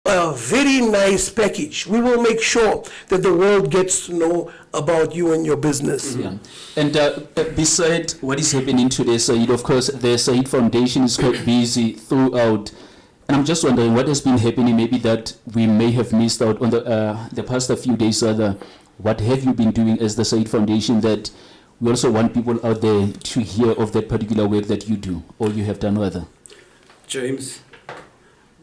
a very nice package. We will make sure that the world gets to know about you and your business. Yeah. And beside what is happening today, Said, of course, the Said Foundation is quite busy throughout. And I'm just wondering what has been happening, maybe that we may have missed out on the past few days. What have you been doing as the Said Foundation that we also want people out there to hear of that particular work that you do or you have done rather? James,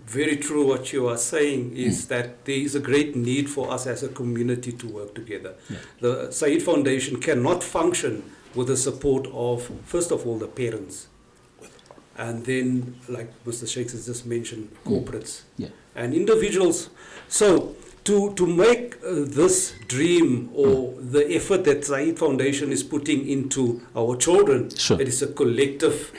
very true what you are saying is that there is a great need for us as a community to work together. Yeah. The Said Foundation cannot function with the support of, first of all, the parents. And then, like Mr. Shakes has just mentioned, corporates and individuals. So, to make this dream or the effort that Said Foundation is putting into our children, it is a collective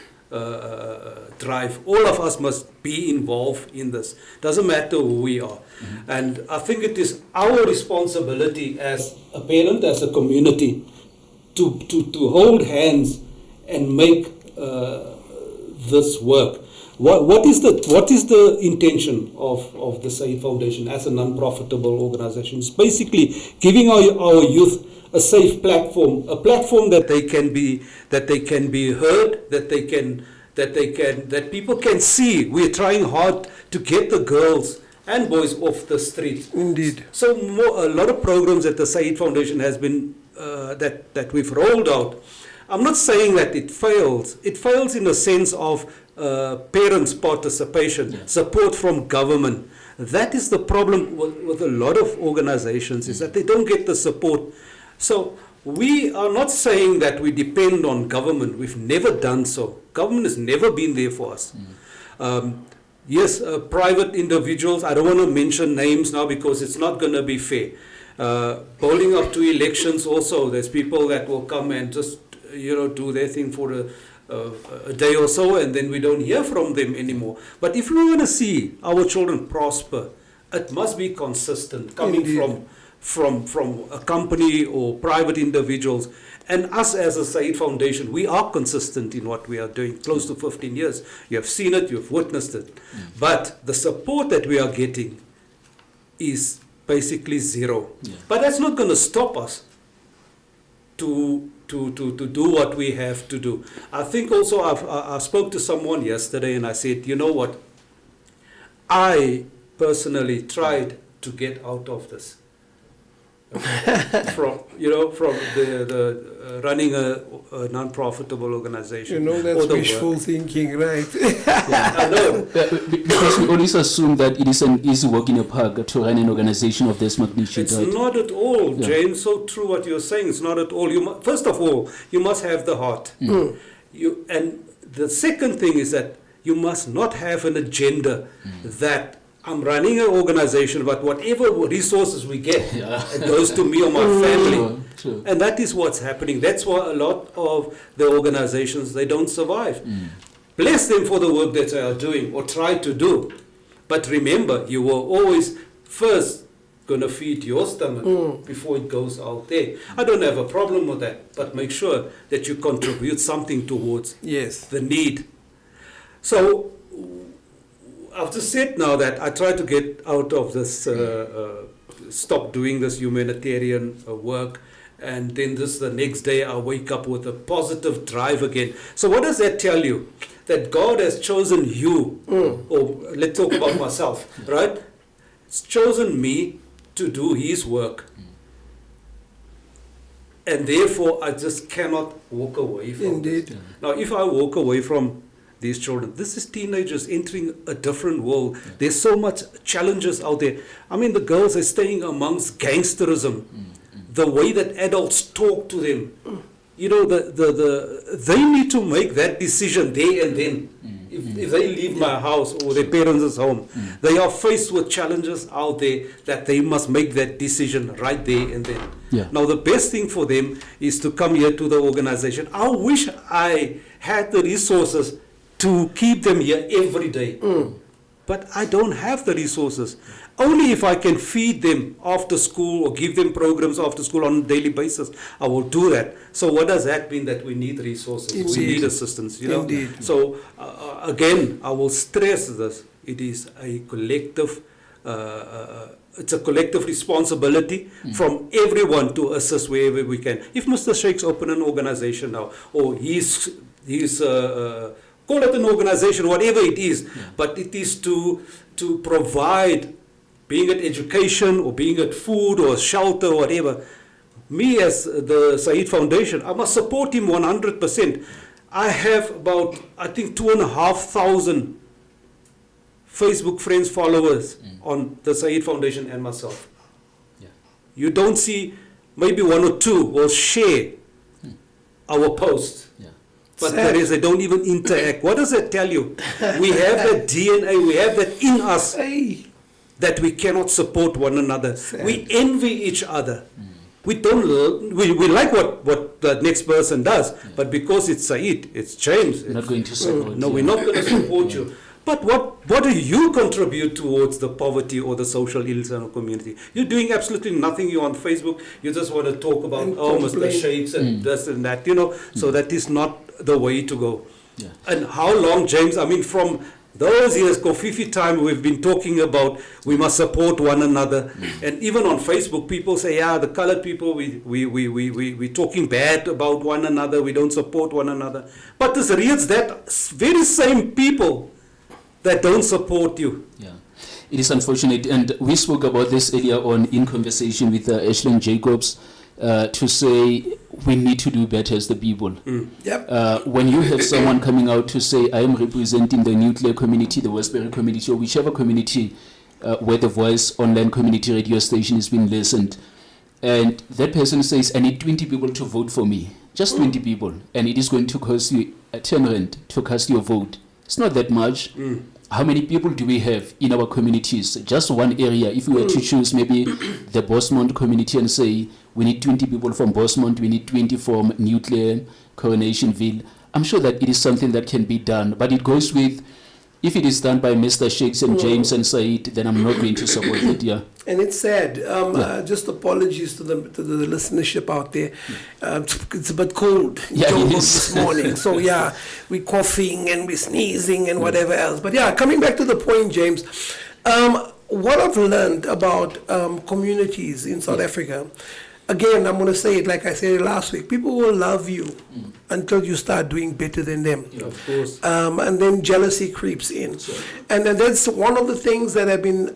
drive. All of us must be involved in this. Doesn't matter who we are. And I think it is our responsibility as a parent, as a community, to hold hands and make this work. What is the intention of the Said Foundation as a non-profitable organization? It's basically giving our youth a safe platform, a platform that they can be heard, that people can see. We're trying hard to get the girls and boys off the street. Indeed. So a lot of programs that the Said Foundation has been that we've rolled out. I'm not saying that it fails. It fails in the sense of parents' participation, support from government. That is the problem with a lot of organizations, is that they don't get the support. So we are not saying that we depend on government. We've never done so. Government has never been there for us. Yes, private individuals, I don't want to mention names now because it's not going to be fair. Bowling up to elections also, there's people that will come and just do their thing for a day or so, and then we don't hear from them anymore. But if we want to see our children prosper, it must be consistent, coming from a company or private individuals. And us as a Said Foundation, we are consistent in what we are doing, close to 15 years. You have seen it, you've witnessed it. But the support that we are getting is basically zero. But that's not going to stop us to do what we have to do. I think also I spoke to someone yesterday and I said, you know what, I personally tried to get out of this. from the running a non-profitable organization. That's wishful thinking, right? I know. Because we always assume that it is an easy walk in the park to run an organization of this magnitude. It's not at all, James. So true what you're saying. It's not at all. First of all, you must have the heart. And the second thing is that you must not have an agenda that I'm running an organization, but whatever resources we get, it goes to me or my family. True. And that is what's happening. That's why a lot of the organizations, they don't survive. Bless them for the work that they are doing or try to do. But remember, you were always first going to feed your stomach before it goes out there. I don't have a problem with that, but make sure that you contribute something towards the need. So I've just said now that I try to get out of this, stop doing this humanitarian work, and then the next day I wake up with a positive drive again. So what does that tell you? That God has chosen you, or let's talk about myself, right? It's chosen me to do His work. And therefore I just cannot walk away from it. Now if I walk away from these children, this is teenagers entering a different world. There's so much challenges out there. I mean, the girls are staying amongst gangsterism, the way that adults talk to them. They need to make that decision there and then. If they leave my house or their parents' home, they are faced with challenges out there that they must make that decision right there and then. Now, the best thing for them is to come here to the organization. I wish I had the resources to keep them here every day. But I don't have the resources. Only if I can feed them after school or give them programs after school on a daily basis, I will do that. So what does that mean? That we need resources, we need assistance, So again, I will stress this. It is a collective it's a collective responsibility from everyone to assist wherever we can. If Mr. Sheikh's open an organization now, or he's call it an organization, whatever it is, but it is to provide, being it education or being it food or shelter or whatever. Me as the Said Foundation, I must support him 100%. I have about, I think, 2,500 Facebook friends, followers on the Said Foundation and myself. Yeah. You don't see maybe one or two will share our posts. Yeah. But Sad. they don't even interact. What does that tell you? We have that DNA, we have that in us, Hey, that we cannot support one another. Sad. We envy each other. We don't. We like what the next person does, but because it's Said, it's James. We're not going to support. No, we're not going to support you. But what do you contribute towards the poverty or the social ills in our community? You're doing absolutely nothing. You're on Facebook. You just want to talk about And Mr. complain. Sheikhs and this and that. So that is not the way to go. Yeah. And how long, James? I mean, from those years, Kofifi time, we've been talking about we must support one another. And even on Facebook, people say, yeah, the colored people, we're talking bad about one another. We don't support one another. But this reads that very same people that don't support you. Yeah, it is unfortunate, and we spoke about this earlier on in conversation with Ashland Jacobs to say we need to do better as the people. yep. When you have someone coming out to say, I am representing the nuclear community, the Westbury community, or whichever community where the Voice online community radio station is being listened, and that person says, I need 20 people to vote for me, just 20 people, and it is going to cost you 10 rand to cast your vote. It's not that much. How many people do we have in our communities? Just one area. If we were to choose maybe the Bosmont community and say we need 20 people from Bosmont, we need 20 from Nuclear, Coronationville, I'm sure that it is something that can be done. But it goes with, if it is done by Mr. Sheikhs and James and Said, then I'm not going to support it. Yeah. And it's sad. Just apologies to the listenership out there. It's a bit cold in Yeah, it Joburg is. this morning. So yeah, we're coughing and we're sneezing and whatever else. But yeah, coming back to the point, James, what I've learned about communities in South Africa, again, I'm going to say it like I said it last week, people will love you until you start doing better than them. Yeah, of course. And then jealousy creeps in. And then that's one of the things that have been,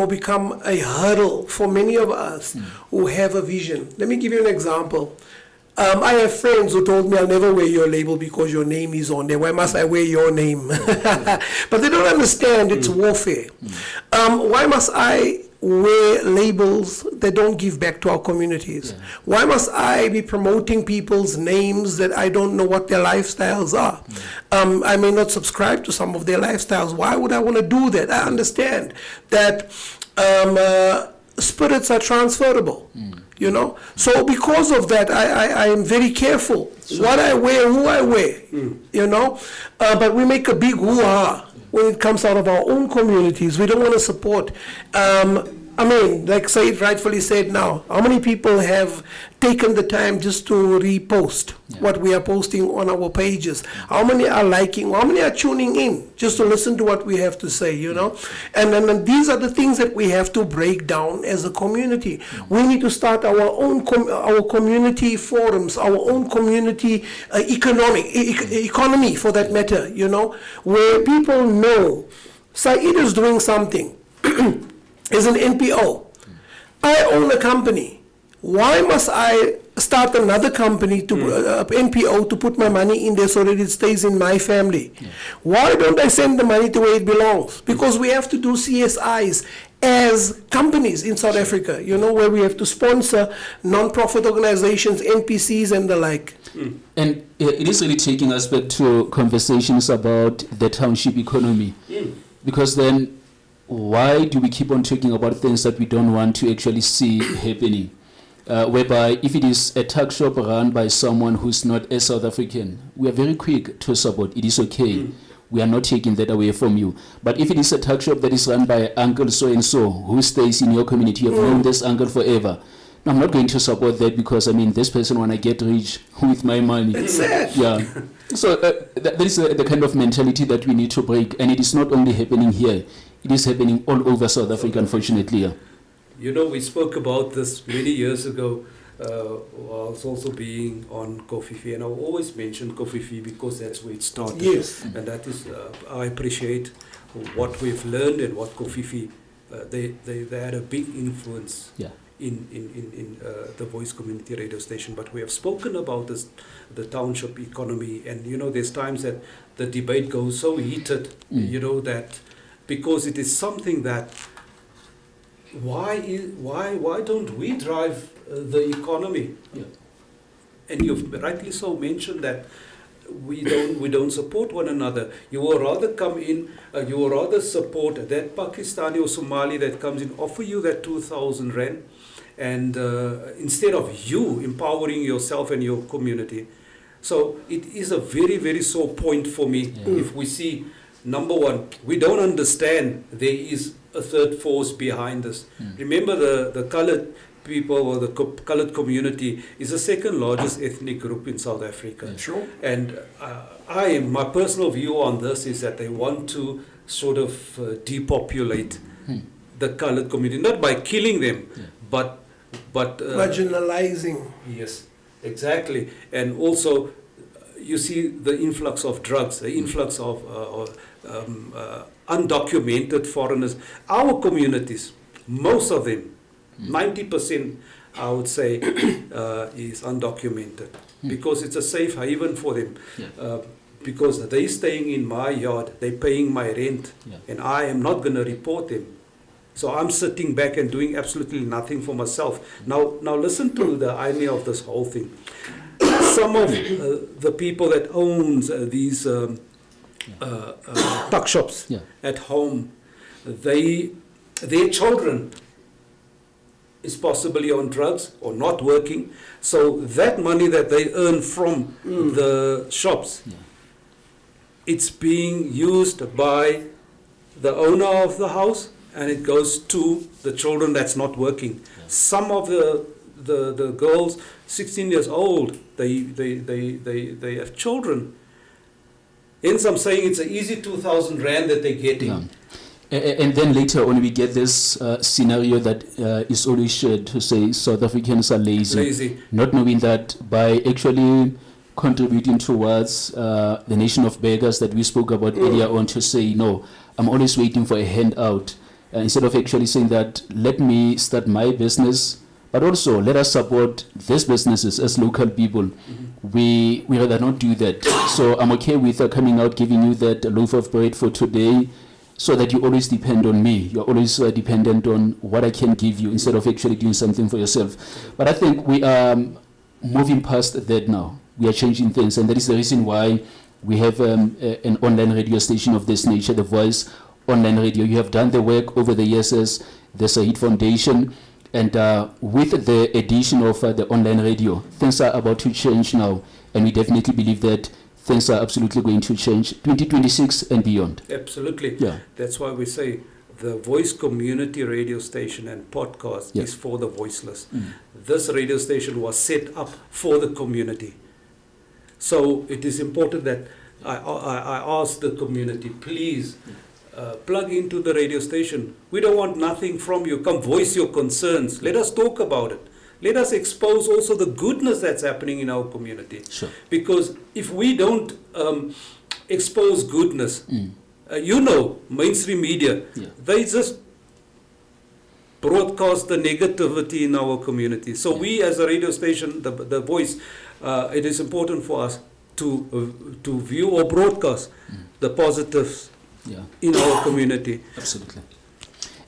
become a hurdle for many of us who have a vision. Let me give you an example. I have friends who told me I'll never wear your label because your name is on there. Why must I wear your name? But they don't understand it's warfare. Why must I wear labels that don't give back to our communities? Why must I be promoting people's names that I don't know what their lifestyles are? I may not subscribe to some of their lifestyles. Why would I want to do that? I understand that spirits are transferable. So because of that, I am very careful what I wear, who I wear, but we make a big hoo-ha when it comes out of our own communities. We don't want to support. Like Said rightfully said now, how many people have taken the time just to repost what we are posting on our pages? How many are liking? How many are tuning in just to listen to what we have to say, And then these are the things that we have to break down as a community. We need to start our own our community forums, our own community economy for that matter, where people know Said is doing something. Is an NPO. I own a company. Why must I start another company to NPO to put my money in there so that it stays in my family? Why don't I send the money to where it belongs? Because we have to do CSIs as companies in South Africa, where we have to sponsor non-profit organizations, NPCs and the like. And it is really taking us back to conversations about the township economy. Because then, why do we keep on talking about things that we don't want to actually see happening? Whereby if it is a tuck shop run by someone who's not a South African, we are very quick to support. It is okay. We are not taking that away from you. But if it is a tuck shop that is run by Uncle so-and-so who stays in your community, you have known this uncle forever, no, I'm not going to support that because, this person want to get rich with my money. It's sad. Yeah. So that is the kind of mentality that we need to break. And it is not only happening here. it is happening all over South Africa, unfortunately. Yeah. You know, we spoke about this many years ago. I was also being on Kofifi, and I always mention Kofifi because that's where it started. Yes. And that is, I appreciate what we've learned and what Kofifi, they had a big influence Yeah. in the Voice Community Radio Station. But we have spoken about this, the township economy, and you know, there's times that the debate goes so heated, you know, that because it is something that why don't we drive the economy? Yeah. And you've rightly so mentioned that we don't support one another. You will rather come in, you will rather support that Pakistani or Somali that comes in, offer you that 2,000 rand, and instead of you empowering yourself and your community. So it is a very, very sore point for me. If we see, number one, we don't understand there is a third force behind this. Remember, the colored people or the colored community is the second largest ethnic group in South Africa. Sure. And my personal view on this is that they want to sort of depopulate the colored community, not by killing them, but Marginalizing. yes, exactly. And also, you see the influx of drugs, the influx of undocumented foreigners. Our communities, most of them, 90%, I would say, is undocumented because it's a safe haven for them. Because they're staying in my yard, they're paying my rent, and I am not going to report them. So I'm sitting back and doing absolutely nothing for myself. Now listen to the irony of this whole thing. Some of the people that owns these tuck shops at home, their children is possibly on drugs or not working. So that money that they earn from the shops, it's being used by the owner of the house, and it goes to the children that's not working. Some of the girls, 16 years old, they have children. Hence, I'm saying it's an easy 2,000 rand that they're getting. And then later on, we get this scenario that is always shared to say South Africans are lazy. Not knowing that by actually contributing towards the nation of beggars that we spoke about earlier on, to say, no, I'm always waiting for a handout. Instead of actually saying that, let me start my business, but also let us support these businesses as local people. We rather not do that. So I'm okay with coming out, giving you that loaf of bread for today, so that you always depend on me. You're always dependent on what I can give you instead of actually doing something for yourself. But I think we are moving past that now. We are changing things, and that is the reason why we have an online radio station of this nature, The Voice Online Radio. You have done the work over the years as the Said Foundation, and with the addition of the online radio, things are about to change now, and we definitely believe that things are absolutely going to change 2026 and beyond. Absolutely. Yeah. That's why we say the Voice Community Radio Station and podcast is for the voiceless. This radio station was set up for the community. So it is important that I ask the community, please plug into the radio station. We don't want nothing from you. Come voice your concerns. Let us talk about it. Let us expose also the goodness that's happening in our community. Sure. Because if we don't expose goodness, you know, mainstream media, they just broadcast the negativity in our community. So we as a radio station, the Voice, it is important for us to view or broadcast the positives in our community. Absolutely.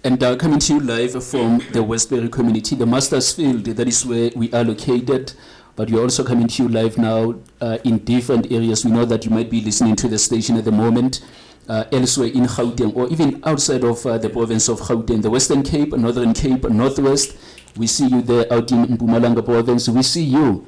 And coming to you live from the Westbury community, the Mastersfield, that is where we are located, but we're also coming to you live now in different areas. We know that you might be listening to the station at the moment elsewhere in Gauteng, or even outside of the province of Gauteng, the Western Cape, Northern Cape, Northwest. We see you there out in Mpumalanga province. We see you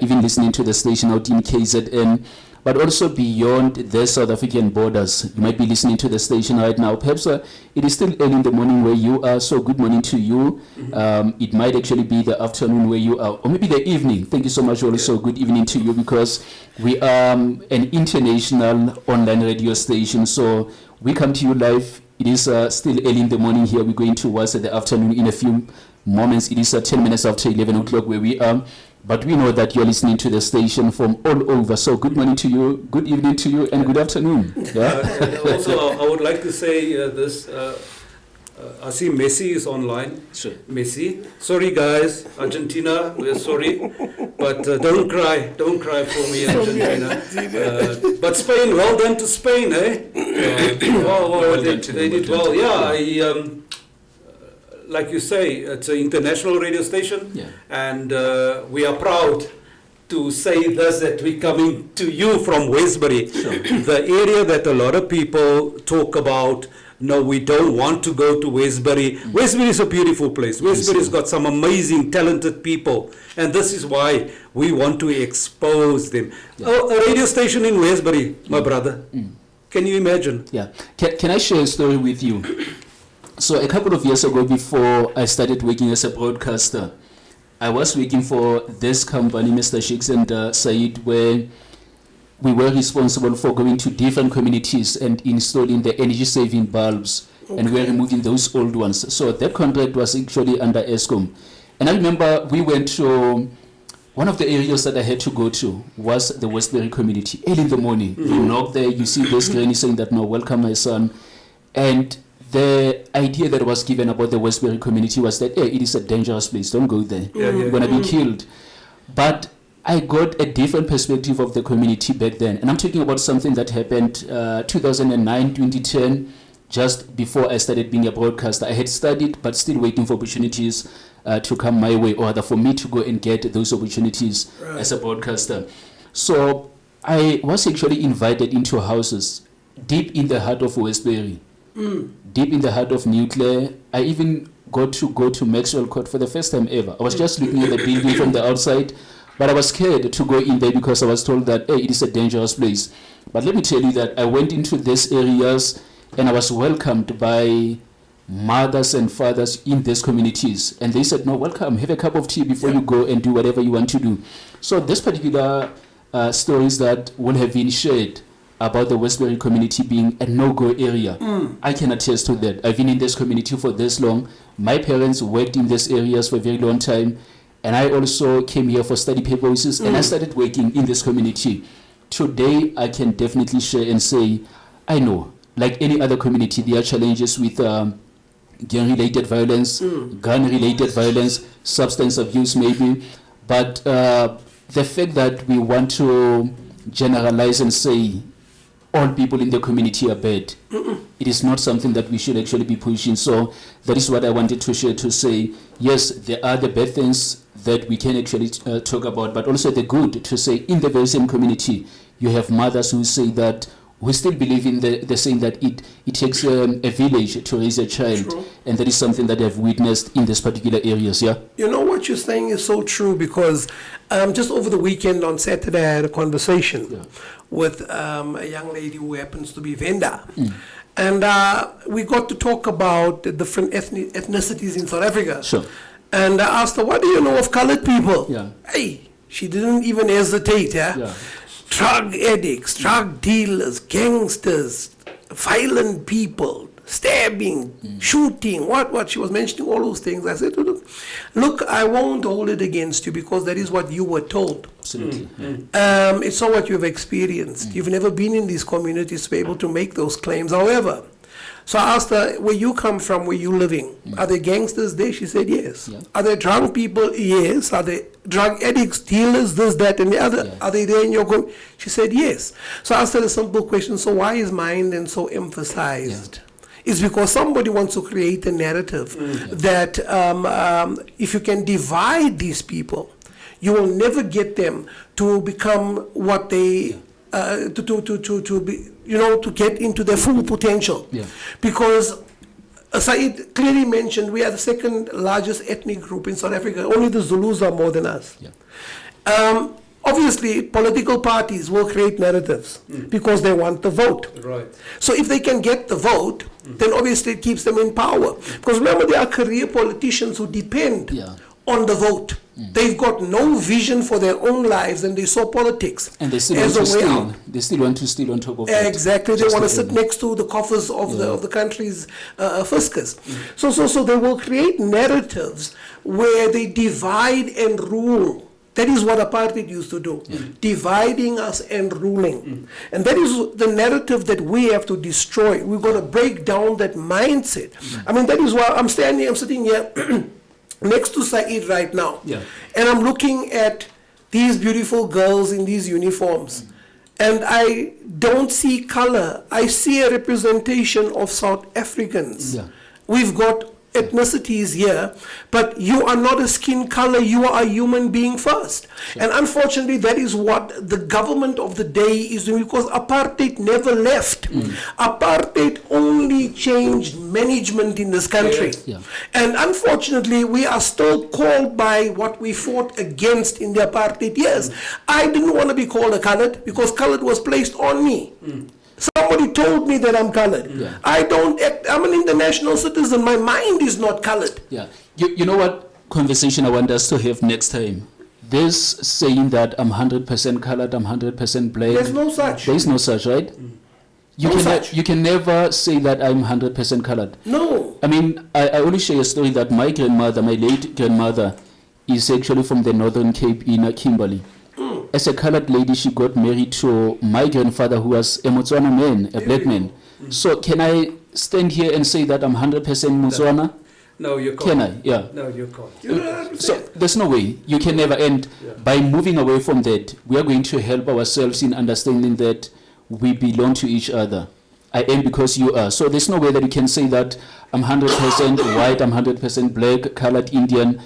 even listening to the station out in KZN. But also beyond the South African borders. You might be listening to the station right now. Perhaps it is still early in the morning where you are, so good morning to you. It might actually be the afternoon where you are, or maybe the evening. Thank you so much, also good evening to you, because we are an international online radio station. So we come to you live It is still early in the morning here. We're going towards the afternoon in a few moments. It is 10 minutes after 11 o'clock where we are. But we know that you're listening to the station from all over. So good morning to you, good evening to you, and good afternoon. Yeah? And also, I would like to say this. I see Messi is online. Sure. Messi. Sorry, guys. Argentina, we're sorry. But don't cry. Don't cry for me, Argentina. But Spain, well done to Spain, eh? Well, they did well. Yeah, like you say, it's an international radio station. Yeah. And we are proud to say this, that we're coming to you from Westbury. Sure. The area that a lot of people talk about. No, we don't want to go to Westbury. Westbury is a beautiful place. Westbury's got some amazing, talented people. And this is why we want to expose them. Oh, a radio station in Westbury, my brother. Can you imagine? Yeah. Can I share a story with you? So a couple of years ago, before I started working as a broadcaster, I was working for this company, Mr. Sheiks and Said, where we were responsible for going to different communities and installing the energy-saving bulbs, and we were removing those old ones. So that contract was actually under ESCOM. And I remember we went to, one of the areas that I had to go to was the Westbury community, early in the morning. You knock there, you see this granny saying that, no, welcome my son. And the idea that was given about the Westbury community was that, hey, it is a dangerous place, don't go there. You're going to be killed. But I got a different perspective of the community back then. And I'm talking about something that happened 2009, 2010, just before I started being a broadcaster. I had studied, but still waiting for opportunities to come my way, or rather for me to go and get those opportunities as a broadcaster. So I was actually invited into houses deep in the heart of Westbury, deep in the heart of Nuclear. I even got to go to Maxwell Court for the first time ever. I was just looking at the building from the outside, but I was scared to go in there because I was told that, hey, it is a dangerous place. But let me tell you that I went into these areas and I was welcomed by mothers and fathers in these communities. And they said, no, welcome, have a cup of tea before you go and do whatever you want to do. So this particular stories that will have been shared about the Westbury community being a no-go area, I can attest to that. I've been in this community for this long. My parents worked in these areas for a very long time. And I also came here for study purposes, and I started working in this community. Today, I can definitely share and say, I know, like any other community, there are challenges with gang-related violence, gun-related violence, substance abuse maybe. But the fact that we want to generalize and say all people in the community are bad, it is not something that we should actually be pushing. So that is what I wanted to share, to say, yes, there are the bad things that we can actually talk about, but also the good, to say in the very same community, you have mothers who say that, who still believe in the saying that it takes a village to raise a child. True. And that is something that I've witnessed in these particular areas, yeah? You know what you're saying is so true, because just over the weekend on Saturday I had a conversation with a young lady who happens to be Venda. And we got to talk about the different ethnicities in South Africa. Sure. And I asked her, what do you know of colored people? Yeah. Hey, she didn't even hesitate. Yeah. Drug addicts, drug dealers, gangsters, violent people, stabbing, shooting, what? She was mentioning all those things. I said, look, I won't hold it against you, because that is what you were told. Absolutely. It's not what you've experienced. You've never been in these communities to be able to make those claims. However, so I asked her, where you come from, where you living, are there gangsters there? She said yes. Yeah. Are there drunk people? Yes. Are there drug addicts, dealers, this, that, and the other? Yeah. Are they there in your community? She said yes. So I asked her a simple question, so why is mine then so emphasized? It's because somebody wants to create a narrative that if you can divide these people, you will never get them to become what they to be, to get into their full potential. Yeah. Because Said clearly mentioned we are the second largest ethnic group in South Africa. Only the Zulus are more than us. Yeah. Obviously, political parties will create narratives because they want the vote. Right. So if they can get the vote, then obviously it keeps them in power. Because remember, there are career politicians who depend on the vote. They've got no vision for their own lives, and they saw politics And they still as want to a way steal. out. They still want to steal on top of that. Exactly, they Just want to to sit earn. next to the coffers of the country's fiscus. So they will create narratives where they divide and rule. That is what apartheid used to do, dividing us and ruling. And that is the narrative that we have to destroy. We've got to break down that mindset. I mean, that is why I'm sitting here next to Saeed right now. Yeah. And I'm looking at these beautiful girls in these uniforms. And I don't see color. I see a representation of South Africans. Yeah. We've got ethnicities here, but you are not a skin color, you are a human being first. And unfortunately, that is what the government of the day is doing, because apartheid never left. Apartheid only changed management in this country. Yeah. And unfortunately, we are still called by what we fought against in the apartheid years. I didn't want to be called a colored because colored was placed on me. Somebody told me that I'm colored. Yeah. I don't act, I'm an international citizen. My mind is not colored. Yeah. You know what conversation I want us to have next time? This saying that I'm 100% colored, I'm 100% black. There's no such. There is no such, right? You No can such. you can never say that I'm 100% colored. No. I mean, I only share a story that my grandmother, my late grandmother, is actually from the Northern Cape in Kimberley. As a colored lady, she got married to my grandfather, who was a Motswana man, a black man. So can I stand here and say that I'm 100% Motswana? No, you can't. Can I? Yeah. No, you can't. You don't have to So say. there's no way. You can never. And by moving away from that, we are going to help ourselves in understanding that we belong to each other. I am because you are. So there's no way that you can say that I'm 100% white, I'm 100% black, colored, Indian.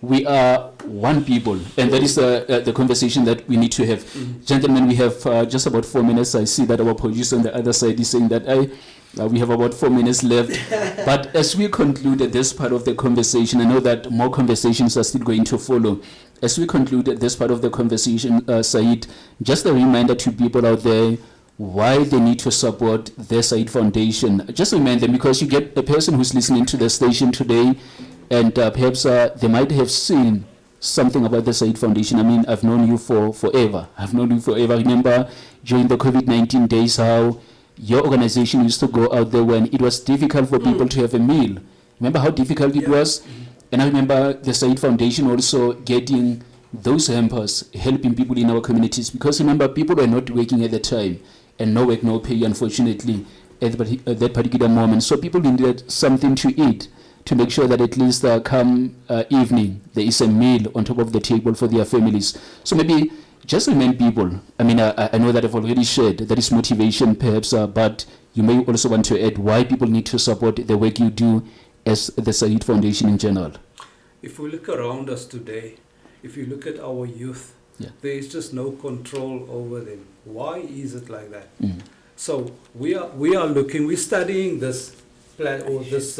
We are one people, and that is the conversation that we need to have. Gentlemen, we have just about 4 minutes. I see that our producer on the other side is saying that we have about 4 minutes left. But as we conclude this part of the conversation, I know that more conversations are still going to follow. As we conclude this part of the conversation, Said, just a reminder to people out there why they need to support the Said Foundation. Just remind them, because you get a person who's listening to the station today, and perhaps they might have seen something about the Said Foundation. I mean, I've known you for forever. I've known you forever. Remember during the COVID-19 days how your organization used to go out there when it was difficult for people to have a meal. Remember how difficult it was? And I remember the Said Foundation also getting those hampers, helping people in our communities. Because remember, people were not working at the time, and no work, no pay, unfortunately, at that particular moment. So people needed something to eat, to make sure that at least come evening, there is a meal on top of the table for their families. So maybe just remind people, I mean, I know that I've already shared, that is motivation perhaps, but you may also want to add why people need to support the work you do as the Said Foundation in general. If we look around us today, if you look at our youth, there is just no control over them. Why is it like that? So we are looking, we're studying this plan or this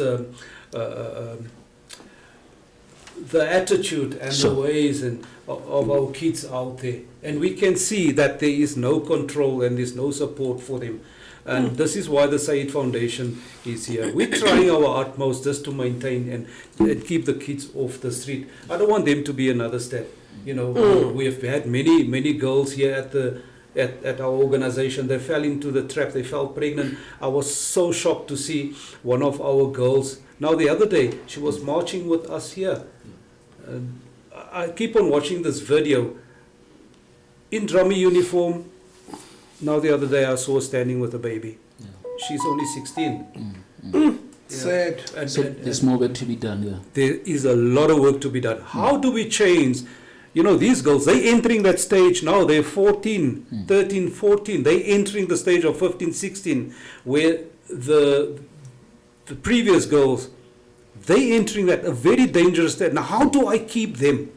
the attitude and the ways and of our kids out there, and we can see that there is no control and there's no support for them. And this is why the Said Foundation is here. We're trying our utmost just to maintain and keep the kids off the street. I don't want them to be another step. You know, we have had many girls here at our organization. They fell into the trap. They fell pregnant. I was so shocked to see one of our girls. Now the other day, she was marching with us here. I keep on watching this video in drummy uniform. Now the other day I saw her standing with a baby. She's only 16. Sad. So there's more work to be done. There is a lot of work to be done. How do we change? You know, these girls, they entering that stage now. They're 14, 13, 14. They entering the stage of 15, 16, where the previous girls, they entering that a very dangerous stage. Now, how do I keep them?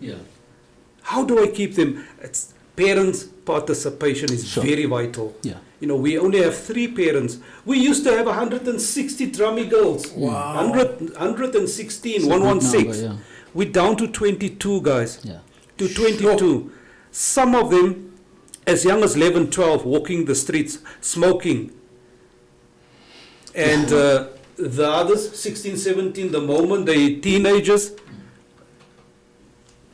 How do I keep them? It's parents' participation is very vital. You know, we only have 3 parents. We used to have 160 drummy girls. Wow. 116, 116. We're down to 22 guys. To 22. Some of them as young as 11, 12, walking the streets, smoking. And the others, 16, 17, the moment they're teenagers,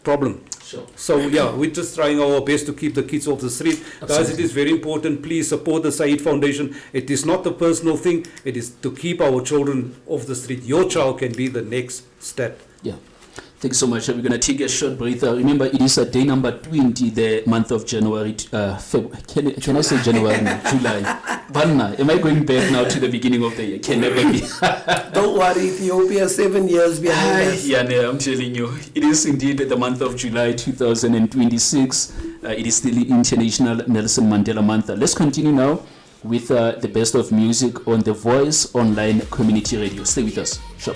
problem. Sure. So yeah, we're just trying our best to keep the kids off the street. Guys, it Absolutely. is very important. Please support the Said Foundation. It is not a personal thing. It is to keep our children off the street. Your child can be the next step. Yeah. Thanks so much. We're going to take a short break. Remember, it is day number 20, the month of January. Can I say January? No, July. Vanna, am I going back now to the beginning of the year? Can never be. Don't worry, Ethiopia 7 years behind us. Yeah, no, I'm telling you. It is indeed the month of July 2026. It is still International Nelson Mandela Month. Let's continue now with the best of music on the Voice Online Community Radio. Stay with us. Sure.